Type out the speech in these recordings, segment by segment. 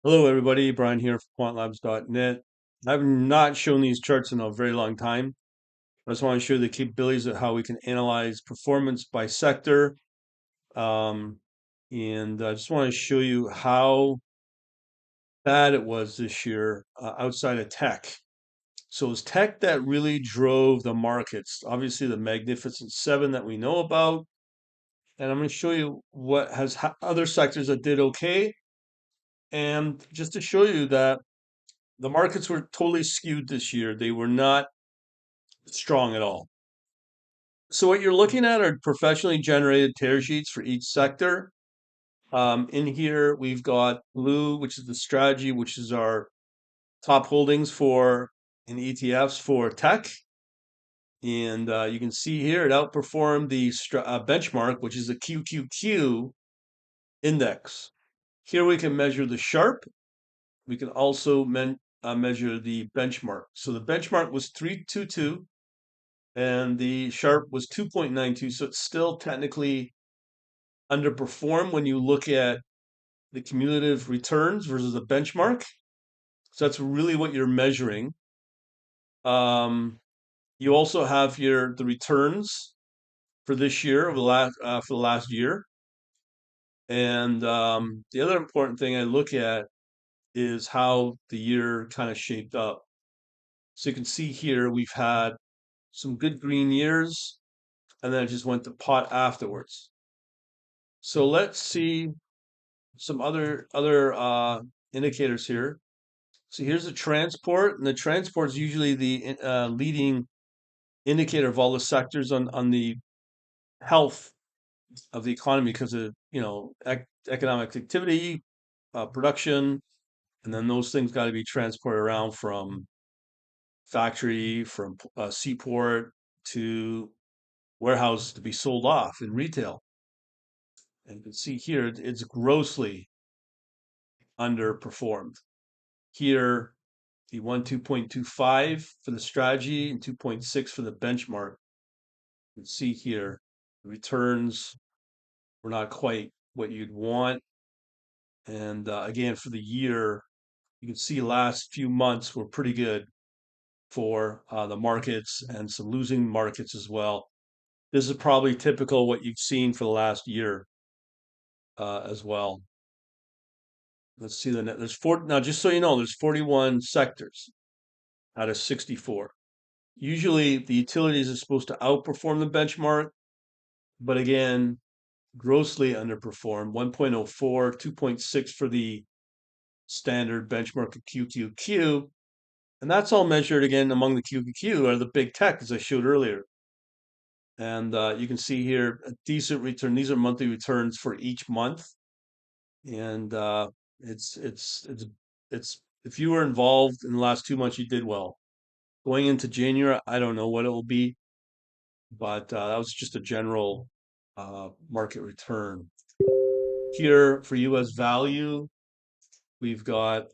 Hello, everybody. Brian here from quantlabs.net. I've not shown these charts in a very long time. I just want to show you the capabilities of how we can analyze performance by sector. Um, and I just want to show you how bad it was this year outside of tech. So it's tech that really drove the markets. Obviously, the Magnificent Seven that we know about. And I'm going to show you what has other sectors that did okay. And just to show you that the markets were totally skewed this year. They were not strong at all. So what you're looking at are professionally generated tear sheets for each sector. In here, we've got blue, which is the strategy, which is our top holdings for in ETFs for tech. And you can see here it outperformed the benchmark, which is a QQQ index. Here we can measure the Sharp. We can also measure the benchmark. So the benchmark was 322 and the Sharp was 2.92, so it's still technically underperformed when you look at the cumulative returns versus the benchmark. So that's really what you're measuring. Um, you also have here the returns for this year over the last year, and the other important thing I look at is how the year kind of shaped up. So you can see here we've had some good green years, and then it just went to pot afterwards. So let's see some other indicators here. So here's the transport, and the transport is usually the leading indicator of all the sectors on the health of the economy because of economic activity, production, and then those things got to be transported around from factory, from seaport to warehouse to be sold off in retail. And you can see here it's grossly underperformed. Here, the 2.25 for the strategy and 2.6 for the benchmark. You can see here the returns were not quite what you'd want. And again, for the year, you can see last few months were pretty good for the markets and some losing markets as well. This is probably typical what you've seen for the last year as well. Let's see the net. There's four now. Just so you know, there's 41 sectors out of 64. Usually, the utilities are supposed to outperform the benchmark, but again, grossly underperformed. 1.04, 2.6 for the standard benchmark of QQQ. And that's all measured again among the QQQ are the big tech, as I showed earlier. And you can see here a decent return. These are monthly returns for each month. And it's it's it's it's if you were involved in the last 2 months, you did well. Going into January, I don't know what it will be, but that was just a general market return. Here for U.S. value, we've got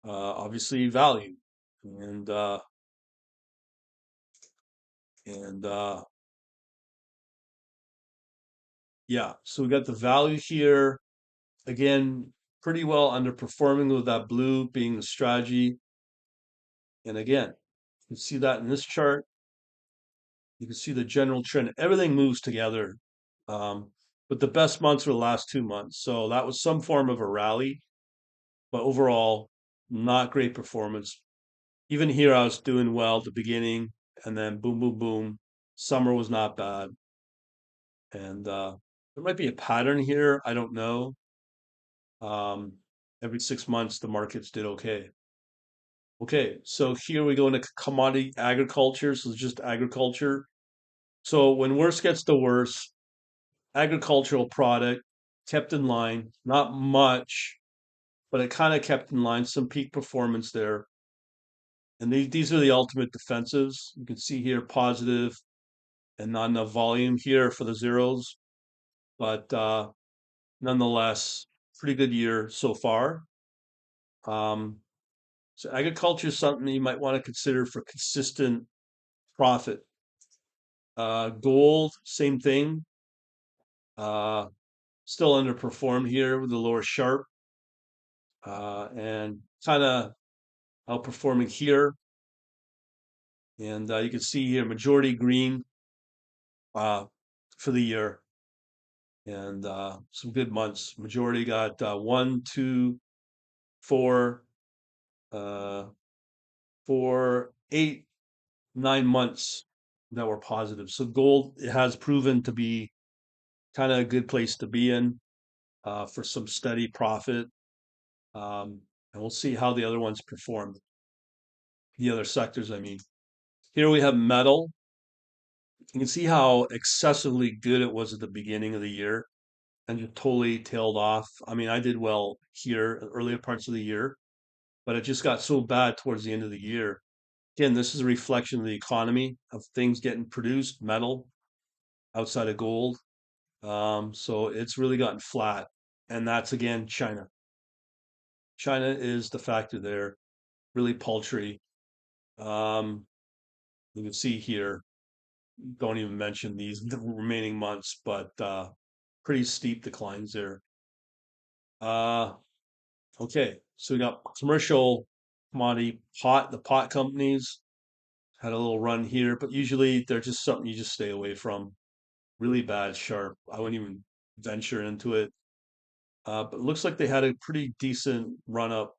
obviously value, and uh, and yeah, so we got the value here again, pretty well underperforming with that blue being the strategy. And again, you can see that in this chart. You can see the general trend. Everything moves together. Um, but the best months were the last 2 months. So that was some form of a rally, but overall, not great performance. Even here, I was doing well at the beginning, and then boom, boom, boom. Summer was not bad. And there might be a pattern here. I don't know. Um, every 6 months, the markets did okay. Okay, so here we go into commodity agriculture. So it's just agriculture. So when worse gets to worse, agricultural product kept in line, not much, but it kind of kept in line, some peak performance there. And these are the ultimate defensives. You can see here positive and not enough volume here for the zeros, but nonetheless, pretty good year so far. Um, so agriculture is something you might want to consider for consistent profit. Gold, same thing. Uh, Still underperformed here with the lower sharp, and kind of outperforming here. And you can see here majority green uh, for the year, and some good months. Majority got 1, 2, 4, uh, 4, 8, 9 months that were positive. So gold has proven to be kind of a good place to be in for some steady profit. And we'll see how the other ones perform, the other sectors, I mean. Here we have metal. You can see how excessively good it was at the beginning of the year and just totally tailed off. I mean, I did well here earlier parts of the year, but it just got so bad towards the end of the year. Again, this is a reflection of the economy, of things getting produced, metal outside of gold. So it's really gotten flat. And that's again China. China is the factor there, really paltry. Um, you can see here, don't even mention the remaining months, but pretty steep declines there. Uh, okay, so we got commercial commodity pot, the pot companies had a little run here, but usually they're just something you just stay away from. Really bad sharp. I wouldn't even venture into it. But it looks like they had a pretty decent run up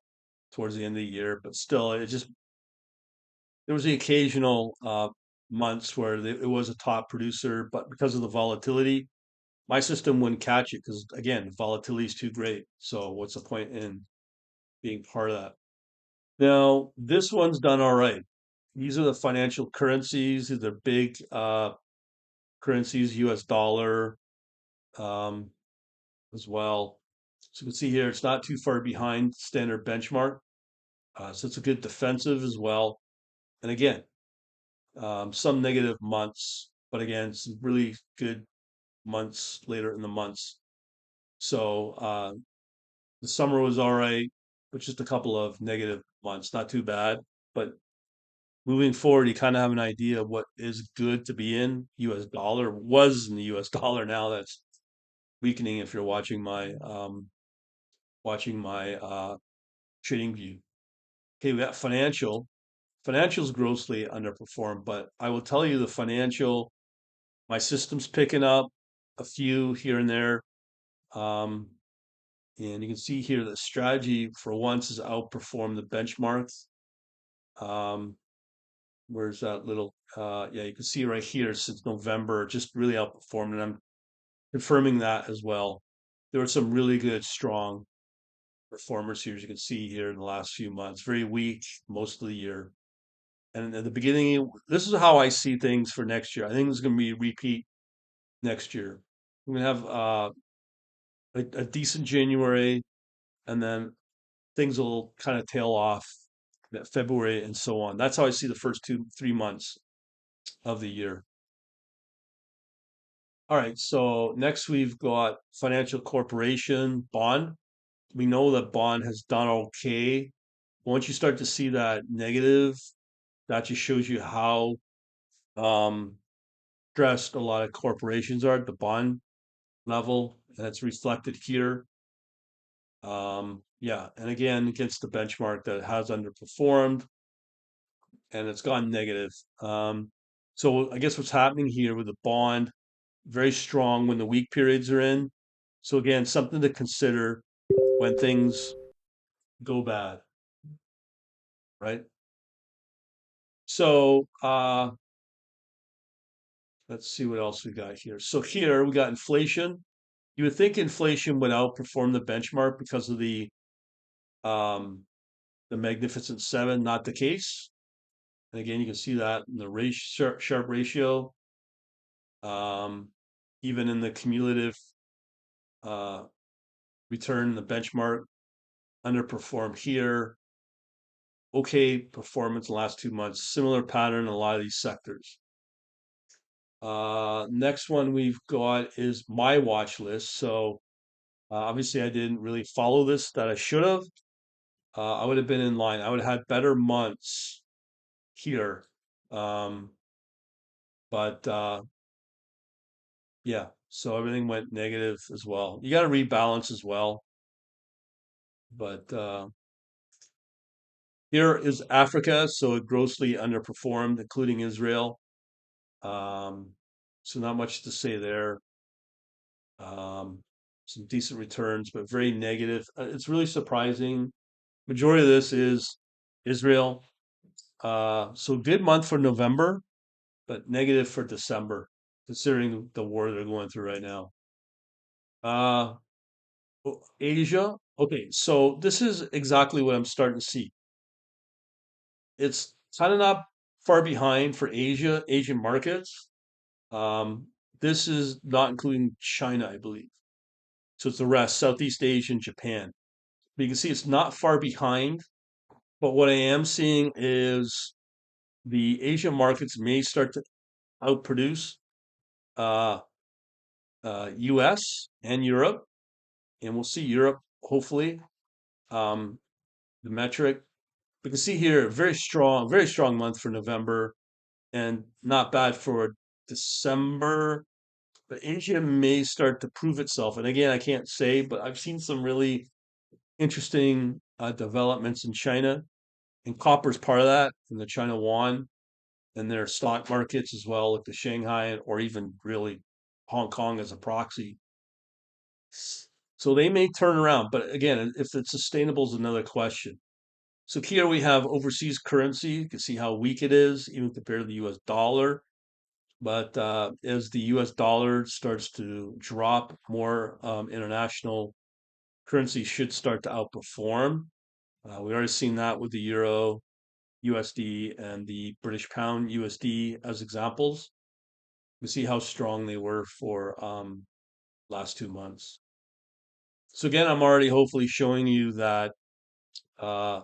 towards the end of the year, but still, it just there was the occasional months where it was a top producer, but because of the volatility, my system wouldn't catch it because again, volatility is too great. So what's the point in being part of that? Now, this one's done all right. These are the financial currencies. These are big currencies, US dollar um, as well. So you can see here, it's not too far behind standard benchmark. So it's a good defensive as well. And again, some negative months, but again, some really good months later in the months. So the summer was all right, but just a couple of negative months, not too bad. But moving forward, you kind of have an idea of what is good to be in. US dollar was in the US dollar. Now that's weakening if you're watching my trading view. Okay, we got financial. Financials grossly underperformed, but I will tell you the financial, my system's picking up a few here and there. Um, and you can see here the strategy for once has outperformed the benchmarks. Um, where's that little, yeah, you can see right here since November, just really outperformed. And I'm confirming that as well. There were some really good, strong performers here, as you can see here in the last few months. Very weak most of the year. And at the beginning, this is how I see things for next year. I think there's going to be a repeat next year. We're going to have a decent January, and then things will kind of tail off that February and so on. That's how I see the first 2, 3 months of the year. All right, so next we've got financial corporation bond. We know that bond has done okay. Once you start to see that negative, that just shows you how um, stressed a lot of corporations are at the bond level, and it's reflected here. Yeah, and again, against the benchmark that has underperformed and it's gone negative. So I guess what's happening here with the bond, very strong when the weak periods are in. So again, something to consider when things go bad, right? So let's see what else we got here. So here we got inflation. You would think inflation would outperform the benchmark because of um, the Magnificent Seven. Not the case. And again, you can see that in the sharp ratio, um, even in the cumulative uh, return, the benchmark underperformed here. Okay performance in the last 2 months. Similar pattern in a lot of these sectors. Next one we've got is my watch list. So obviously I didn't really follow this that I should have. I would have been in line. I would have had better months here. Um, but yeah, So everything went negative as well. You got to rebalance as well. But here is Africa, so it grossly underperformed, including Israel. Um, so not much to say there. Um, some decent returns, but very negative. It's really surprising. Majority of this is Israel. So good month for November, but negative for December, considering the war they're going through right now. Uh, Asia. Okay, so this is exactly what I'm starting to see. It's kind of not far behind for Asian markets. Um, this is not including China, I believe. So it's the rest, Southeast Asia and Japan. But you can see it's not far behind. But what I am seeing is the Asian markets may start to outproduce uh, US and Europe. And we'll see Europe, hopefully. Um, the metric. We can see here, very strong month for November and not bad for December. But Asia may start to prove itself. And again, I can't say, but I've seen some really interesting developments in China. And copper is part of that, and the China yuan and their stock markets as well, like the Shanghai or even really Hong Kong as a proxy. So they may turn around, but again, if it's sustainable is another question. So here we have overseas currency. You can see how weak it is, even compared to the US dollar. But as the US dollar starts to drop, more international currency should start to outperform. We already seen that with the euro, USD, and the British pound USD as examples. We see how strong they were for last 2 months. So again, I'm already hopefully showing you that uh,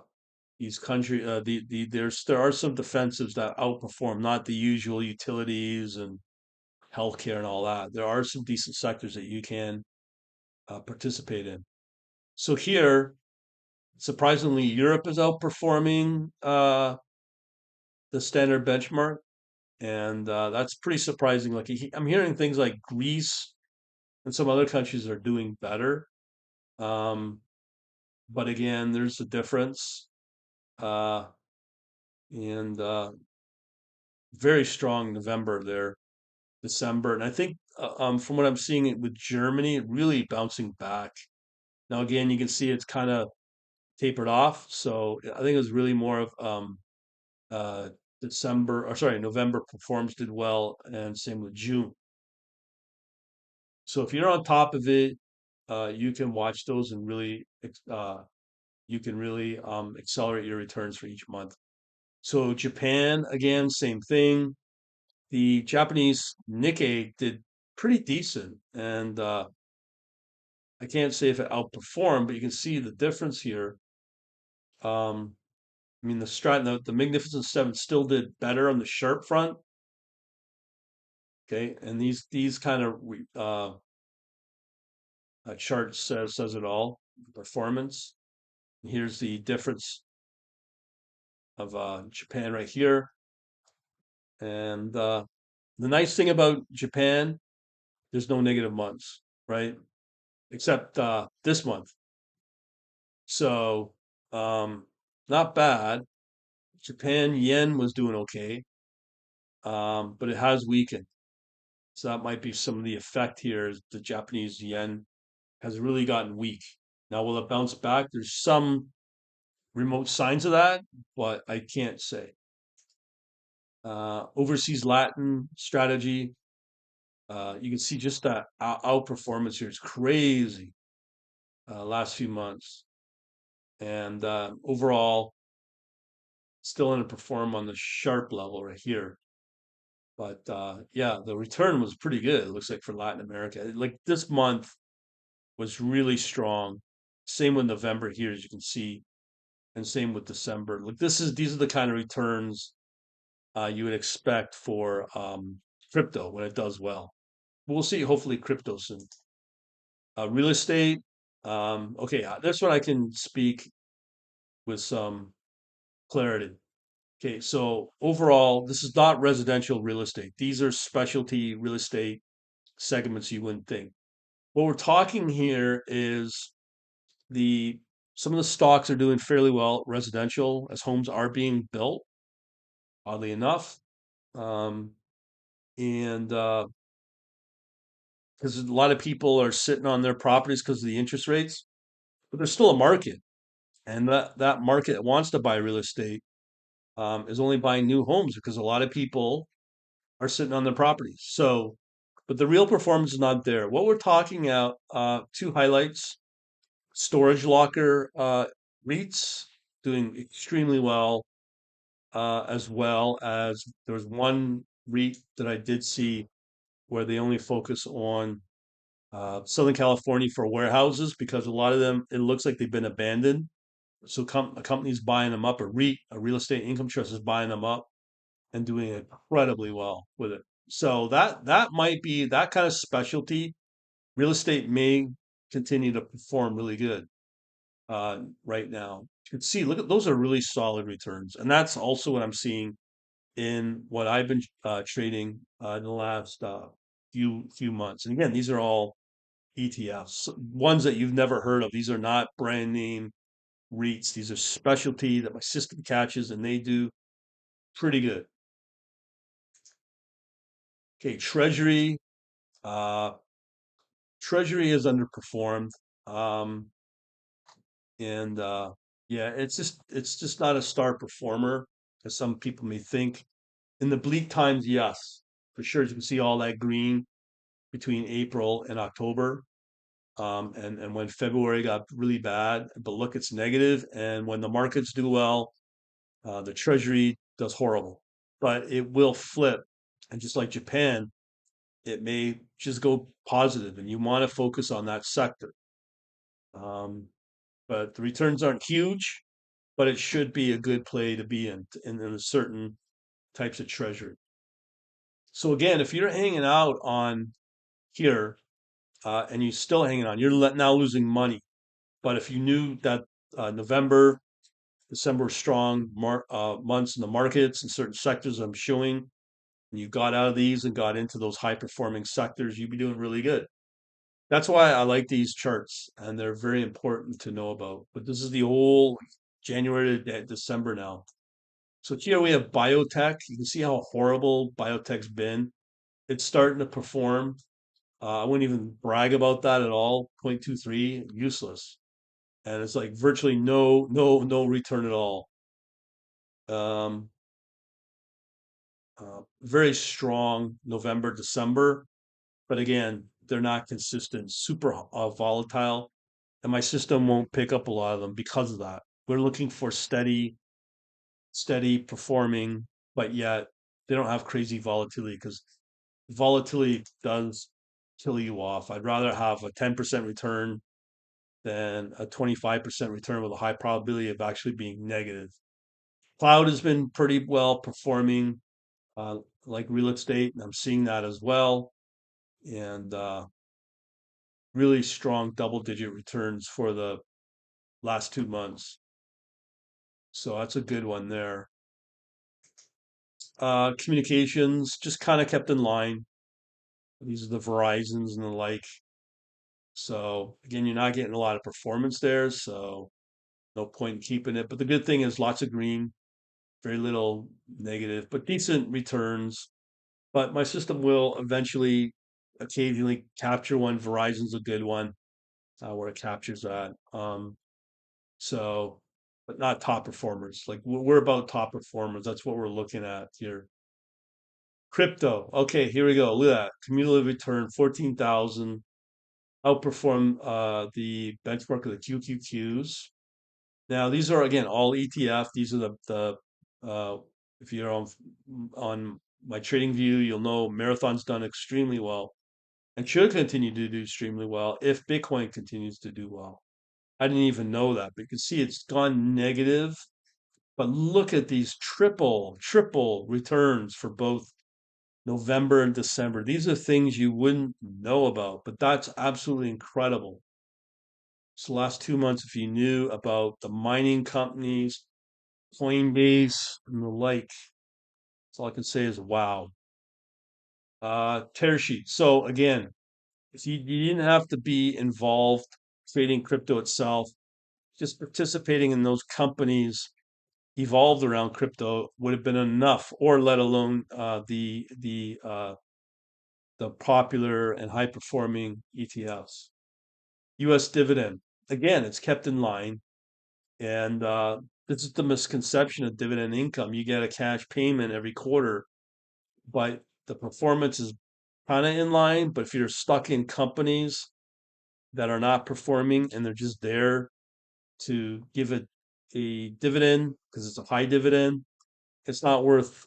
these country there are some defensives that outperform, not the usual utilities and healthcare and all that. There are some decent sectors that you can participate in. So here, surprisingly, Europe is outperforming the standard benchmark, and that's pretty surprising. Like I'm hearing things like Greece and some other countries are doing better, um, but again, there's a difference, uh, and very strong November there, December, and I think from what I'm seeing it with Germany, really bouncing back. Now again, you can see it's kind of tapered off, so I think it was really more of uh, December, or sorry, November performance did well, and same with June. So if you're on top of it, you can watch those and really you can really accelerate your returns for each month. So Japan, again, same thing. The Japanese Nikkei did pretty decent, and I can't say if it outperformed, but you can see the difference here. I mean, the Magnificent Seven still did better on the sharp front. Okay, and these kind of chart says it all. Performance. Here's the difference of Japan right here. And the nice thing about Japan, there's no negative months, right? Except this month. So not bad. Japan yen was doing okay, but it has weakened. So that might be some of the effect here. Is the Japanese yen has really gotten weak. Now, will it bounce back? There's some remote signs of that, but I can't say. Overseas Latin strategy, you can see just that outperformance here is crazy last few months. And overall, still underperform on the sharp level right here. But yeah, the return was pretty good. It looks like for Latin America, like this month was really strong. Same with November here, as you can see, and same with December. Like these are the kind of returns you would expect for crypto when it does well. We'll see. Hopefully, crypto soon. Real estate. Okay, that's what I can speak with some clarity. Okay, so overall, this is not residential real estate. These are specialty real estate segments you wouldn't think. What we're talking here is the some of the stocks are doing fairly well, residential, as homes are being built, oddly enough. Um, and because a lot of people are sitting on their properties because of the interest rates, but there's still a market, and that market that wants to buy real estate is only buying new homes because a lot of people are sitting on their properties. So, but the real performance is not there. What we're talking about, two highlights: storage locker REITs doing extremely well, as well as there was one REIT that I did see where they only focus on Southern California for warehouses because a lot of them, it looks like they've been abandoned. So a company's buying them up, a REIT, a real estate income trust is buying them up and doing incredibly well with it. So that might be that kind of specialty. Real estate may continue to perform really good right now. You can see, look at those are really solid returns, and that's also what I'm seeing in what I've been trading in the last few months. And again, these are all ETFs, ones that you've never heard of. These are not brand name REITs. These are specialty that my system catches, and they do pretty good. Okay, Treasury. Uh, Treasury has underperformed, um, and yeah, it's just not a star performer as some people may think. In the bleak times, yes, for sure. As you can see all that green between April and October. And when February got really bad, but look, it's negative. And when the markets do well, the Treasury does horrible. But it will flip. And just like Japan, it may just go positive, and you want to focus on that sector. Um, but the returns aren't huge, but it should be a good play to be in certain types of Treasury. So again, if you're hanging out on here and you're still hanging on, you're now losing money. But if you knew that November, December were strong months in the markets and certain sectors I'm showing, and you got out of these and got into those high performing sectors, you'd be doing really good. That's why I like these charts, and they're very important to know about. But this is the whole January to December now. So here we have biotech. You can see how horrible biotech's been. It's starting to perform. I wouldn't even brag about that at all. 0.23, useless. And it's like virtually no return at all. Um, very strong November, December, but again, they're not consistent, super volatile, and my system won't pick up a lot of them because of that. We're looking for steady performing, but yet they don't have crazy volatility because volatility does kill you off. I'd rather have a 10% return than a 25% return with a high probability of actually being negative. Cloud has been pretty well performing, uh, like real estate, and I'm seeing that as well. And really strong double-digit returns for the last 2 months. So that's a good one there. Communications just kind of kept in line. These are the Verizons and the like. So again, you're not getting a lot of performance there, so no point in keeping it. But the good thing is lots of green, very little negative, but decent returns. But my system will eventually, occasionally capture one. Verizon's a good one where it captures that. So, but not top performers. Like we're about top performers. That's what we're looking at here. Crypto. Okay, here we go. Look at that. Cumulative return 14,000. Outperform the benchmark of the QQQs. Now, these are again all ETF. These are the if you're on my trading view, you'll know Marathon's done extremely well and should continue to do extremely well if Bitcoin continues to do well. I didn't even know that, but you can see it's gone negative. But look at these triple returns for both November and December. These are things you wouldn't know about, but that's absolutely incredible. So last 2 months, if you knew about the mining companies, Coinbase and the like, that's all I can say is wow. Tear sheet. So again, if you didn't have to be involved trading crypto itself, just participating in those companies evolved around crypto would have been enough, or let alone the popular and high performing ETFs. U.S. dividend. Again, it's kept in line, and this is the misconception of dividend income. You get a cash payment every quarter, but the performance is kind of in line. But if you're stuck in companies that are not performing and they're just there to give it a dividend because it's a high dividend, it's not worth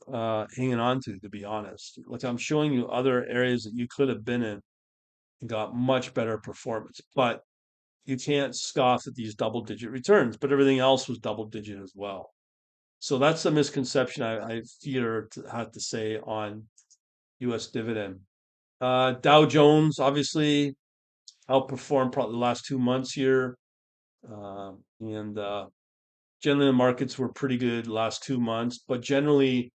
hanging on to be honest. Like I'm showing you other areas that you could have been in and got much better performance, but you can't scoff at these double digit returns, but everything else was double digit as well. So that's the misconception I fear to have to say on US dividend. Dow Jones obviously outperformed probably the last 2 months here. And generally the markets were pretty good last 2 months, but generally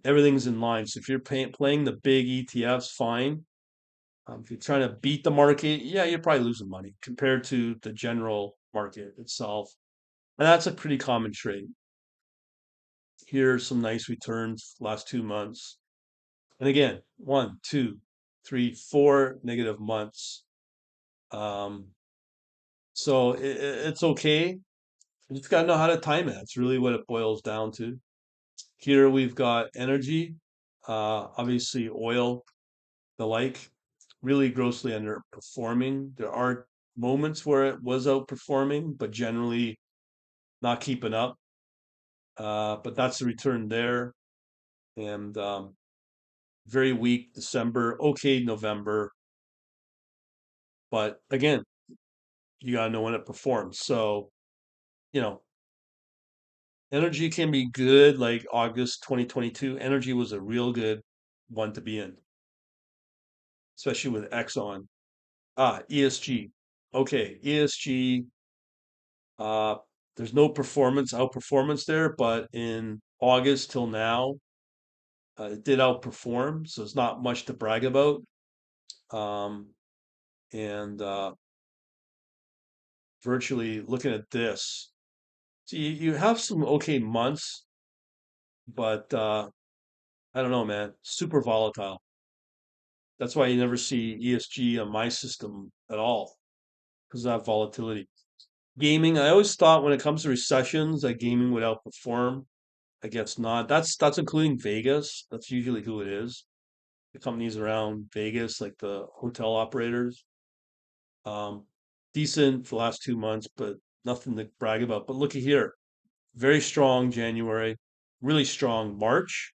everything's in line. So if you're playing the big ETFs, fine. If you're trying to beat the market, yeah, you're probably losing money compared to the general market itself. And that's a pretty common trade. Here's some nice returns last 2 months. And again, one, two, three, 4 negative months. Um, so it's okay. You just got to know how to time it. That's really what it boils down to. Here we've got energy, obviously oil, the like, really grossly underperforming. There are moments where it was outperforming, but generally not keeping up. But that's the return there. And very weak December, okay November. But again, you got to know when it performs. So, you know, energy can be good, like August 2022. Energy was a real good one to be in, especially with Exxon. ESG. Okay, ESG. Uh, there's no performance outperformance there, but in August till now, it did outperform, so it's not much to brag about. Um, and virtually looking at this, so you have some okay months, but I don't know, man. Super volatile. That's why you never see ESG on my system at all because of that volatility. Gaming, I always thought when it comes to recessions that gaming would outperform. I guess not. That's including Vegas. That's usually who it is. The companies around Vegas, like the hotel operators. Um, Decent for the last 2 months, but nothing to brag about. But looky here, very strong January, really strong March.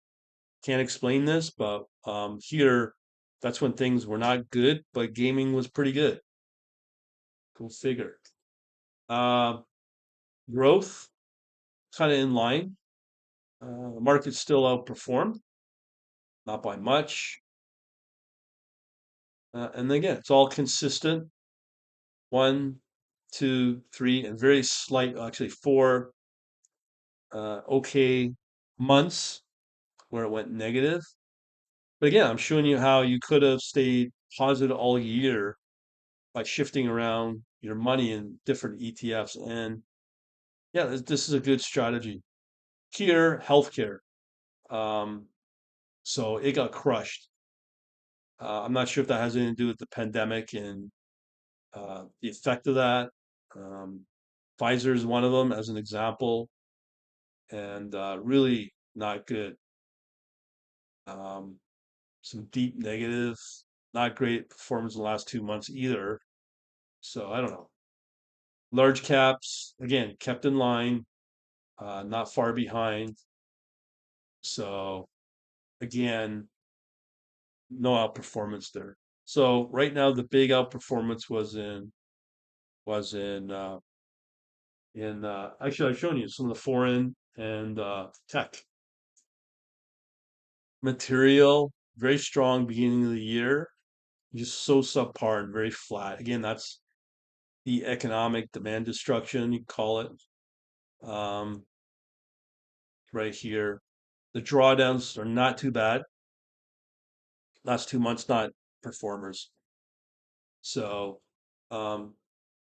Can't explain this, but here, that's when things were not good, but gaming was pretty good. Go figure. Uh, Growth kind of in line. The market still outperformed, not by much. And again, it's all consistent. One, two, three, and very slight, actually four okay months where it went negative. But again, I'm showing you how you could have stayed positive all year by shifting around your money in different ETFs. And yeah, this is a good strategy. Here, healthcare. Um, so it got crushed. I'm not sure if that has anything to do with the pandemic and the effect of that. Um, Pfizer is one of them, as an example, and really not good. Um, some deep negative, not great performance in the last 2 months either. So I don't know. Large caps, again, kept in line, not far behind. So again, no outperformance there. So right now, the big outperformance was in actually I've shown you some of the foreign and tech material. Very strong beginning of the year, just so subpar and very flat. Again, that's the economic demand destruction, you call it, um, right here. The drawdowns are not too bad. Last 2 months, not performers. So um,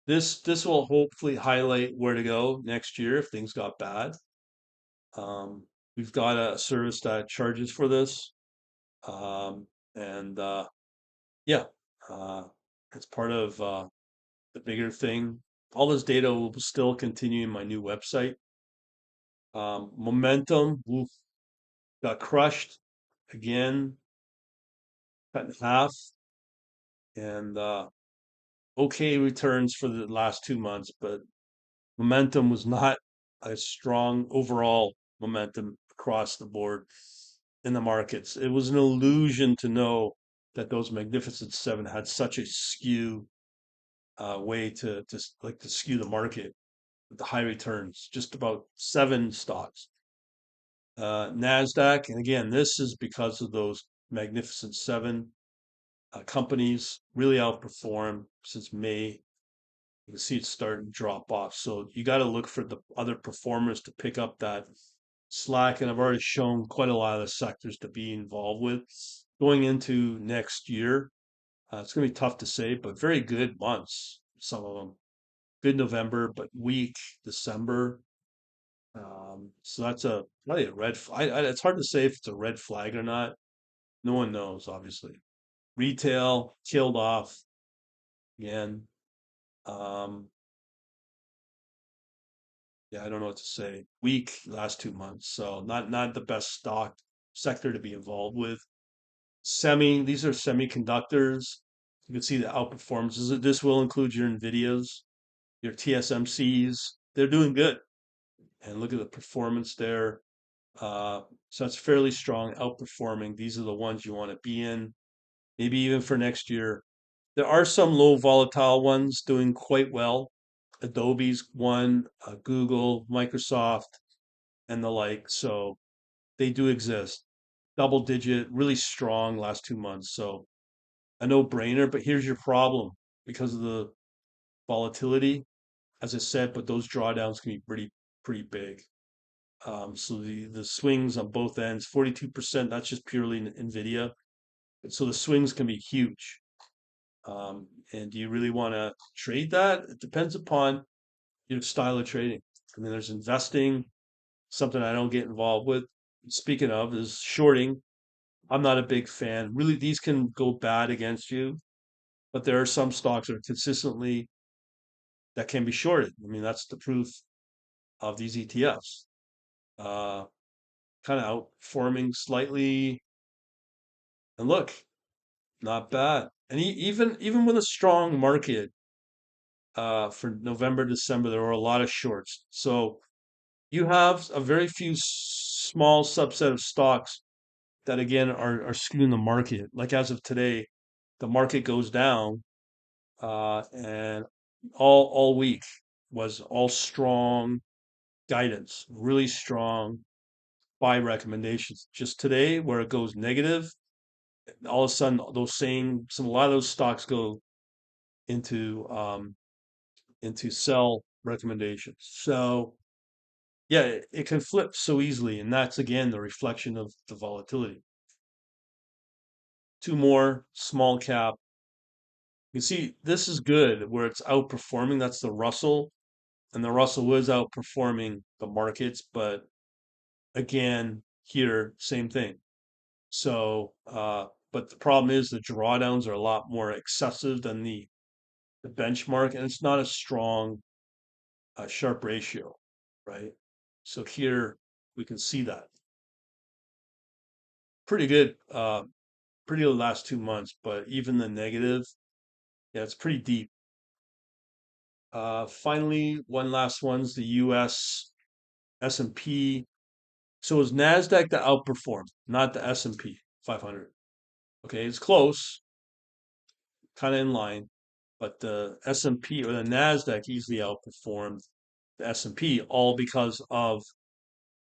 this will hopefully highlight where to go next year if things got bad. Um, we've got a service that charges for this, um, and yeah, uh, it's part of the bigger thing. All this data will still continue in my new website. Momentum, oof, got crushed again, cut in half, and okay returns for the last 2 months, but momentum was not a strong overall momentum across the board in the markets. It was an illusion to know that those Magnificent Seven had such a skew way to skew the market with the high returns. Just about seven stocks. Nasdaq, and again, this is because of those Magnificent Seven companies really outperformed since May. You can see it's starting to drop off. So you got to look for the other performers to pick up that slack. And I've already shown quite a lot of the sectors to be involved with. Going into next year, it's going to be tough to say, but very good months, some of them. Good November, but weak December. So that's probably a red flag. It's hard to say if it's a red flag or not. No one knows, obviously. Retail killed off again. Um, yeah, I don't know what to say. Weak last 2 months, so not the best stock sector to be involved with. These are semiconductors. You can see the outperformances. This will include your Nvidias, your TSMCs. They're doing good, and look at the performance there. So that's fairly strong, outperforming. These are the ones you want to be in, maybe even for next year. There are some low volatile ones doing quite well. Adobe's one, Google, Microsoft, and the like. So they do exist. Double digit, really strong last 2 months. So a no brainer. But here's your problem because of the volatility, as I said, but those drawdowns can be pretty big. So the swings on both ends, 42%, that's just purely Nvidia. So the swings can be huge. And do you really want to trade that? It depends upon your style of trading. I mean, there's investing, something I don't get involved with. Speaking of, is shorting. I'm not a big fan. Really, these can go bad against you, but there are some stocks that are consistently that can be shorted. I mean, that's the proof of these ETFs. Uh, kind of outperforming slightly, and look, not bad. And even with a strong market for November, December, there were a lot of shorts. So you have a very few small subset of stocks that again are skewing the market. Like as of today, the market goes down, and all week was all strong guidance, really strong buy recommendations. Just today, where it goes negative, all of a sudden a lot of those stocks go into sell recommendations. So yeah, it can flip so easily, and that's again the reflection of the volatility. Two more small cap. You see, this is good where it's outperforming. That's the Russell, and the Russell was outperforming the markets, but again, here, same thing. So, but the problem is the drawdowns are a lot more excessive than the benchmark, and it's not a strong, sharp ratio, right? So here we can see that pretty good, pretty good last 2 months, but even the negative, yeah, it's pretty deep. Finally, one last one's the U.S. S&P. So it was Nasdaq that outperformed, not the S&P 500. Okay, it's close, kind of in line, but the S&P or the Nasdaq easily outperformed the S&P, all because of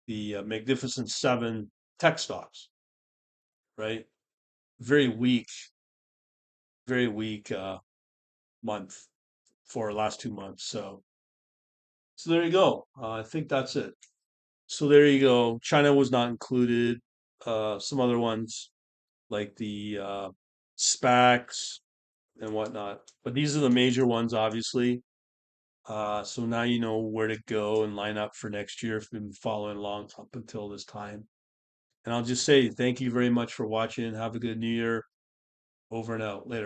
the Magnificent Seven tech stocks, right? Very weak, very weak month for last 2 months. So there you go. I think that's it. So there you go. China was not included. Some other ones. like the SPACs and whatnot. But these are the major ones, obviously. So now you know where to go and line up for next year if you've been following along up until this time. And I'll just say thank you very much for watching. Have a good new year. Over and out. Later.